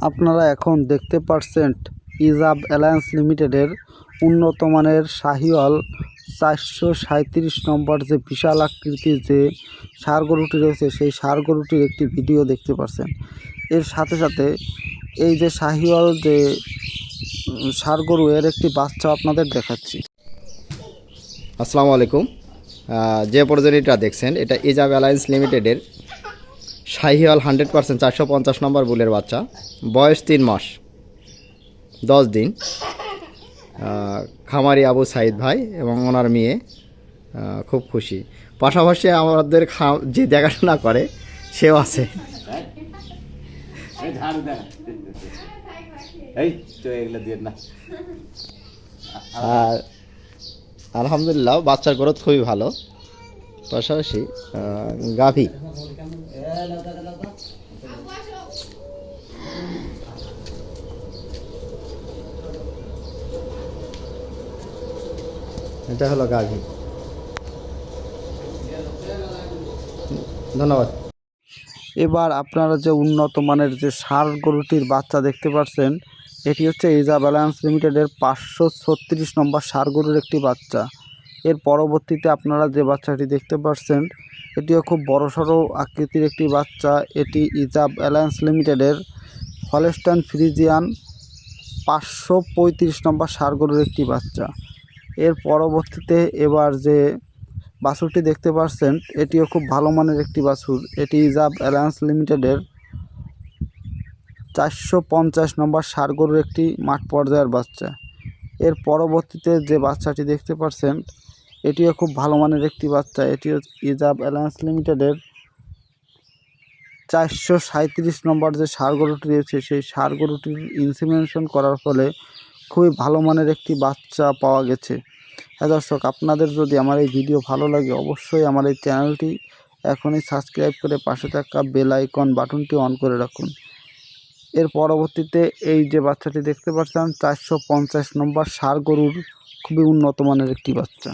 আপনারা এখন দেখতে পাচ্ছেন ইজাব অ্যালায়েন্স লিমিটেডের উন্নত মানের শাহিওয়াল 437 নম্বর যে বিশাল আকৃতির যে ষাঁড় গরুটি রয়েছে, সেই ষাঁড় গরুটির একটি ভিডিও দেখতে পাচ্ছেন। এর সাথে সাথে এই যে শাহিওয়াল যে ষাঁড় গরু, এর একটি বাচ্চা আপনাদের দেখাচ্ছি। আসসালামু আলাইকুম। যে প্রজাতিটা দেখছেন এটা ইজাব অ্যালায়েন্স লিমিটেডের শাহিওয়াল 100% 450 নম্বর বুলের বাচ্চা, বয়স 3 মাস 10 দিন। খামারি আবু সাইদ ভাই এবং ওনার মেয়ে খুব খুশি। পাশাপাশি আমাদের যে দেখাশোনা করে সেও আছে। আর আলহামদুলিল্লাহ বাচ্চার গ্রোথ খুবই ভালো। পাশাপাশি গাভী এটা হলো গাভী। ধন্যবাদ। এবার আপনারা যে উন্নত মানের যে ষাঁড় গরুটির বাচ্চা দেখতে পাচ্ছেন, এটি হচ্ছে ইজাব অ্যালায়েন্স লিমিটেডের 536 নম্বর ষাঁড় গরুর একটি বাচ্চা। এর পরবর্তীতে আপনারা যে বাচ্চাটি দেখতে পাচ্ছেন, এটিও খুব বড়সড় আকৃতির একটি বাচ্চা। এটি ইজাব অ্যালায়েন্স লিমিটেডের হলস্টাইন ফ্রিজিয়ান 535 নম্বর ষাঁড় গরুর একটি বাচ্চা। এর পরবর্তীতে এবার যে বাছুরটি দেখতে পাচ্ছেন, এটিও খুব ভালো মানের একটি বাছুর। এটি ইজাব অ্যালায়েন্স লিমিটেডের 450 নম্বর ষাঁড় গরুর একটি মাঠ পর্যায়ের বাচ্চা। এর পরবর্তীতে যে বাচ্চাটি দেখতে পাচ্ছেন, এটিও খুব ভালো মানের একটি বাচ্চা। এটিও ইজাব অ্যালায়েন্স লিমিটেডের 437 নম্বর যে ষাঁড় গরুটি রয়েছে, সেই ষাঁড় গরুটির ইনসেমিনেশন করার ফলে খুবই ভালো মানের একটি বাচ্চা পাওয়া গেছে। হ্যাঁ দর্শক, আপনাদের যদি আমার এই ভিডিও ভালো লাগে, অবশ্যই আমার এই চ্যানেলটি এখনই সাবস্ক্রাইব করে পাশে থাকা বেল আইকন বাটনটি অন করে রাখুন। এর পরবর্তীতে এই যে বাচ্চাটি দেখতে পাচ্ছেন, 450 নম্বর ষাঁড় গরুর খুবই উন্নত মানের একটি বাচ্চা।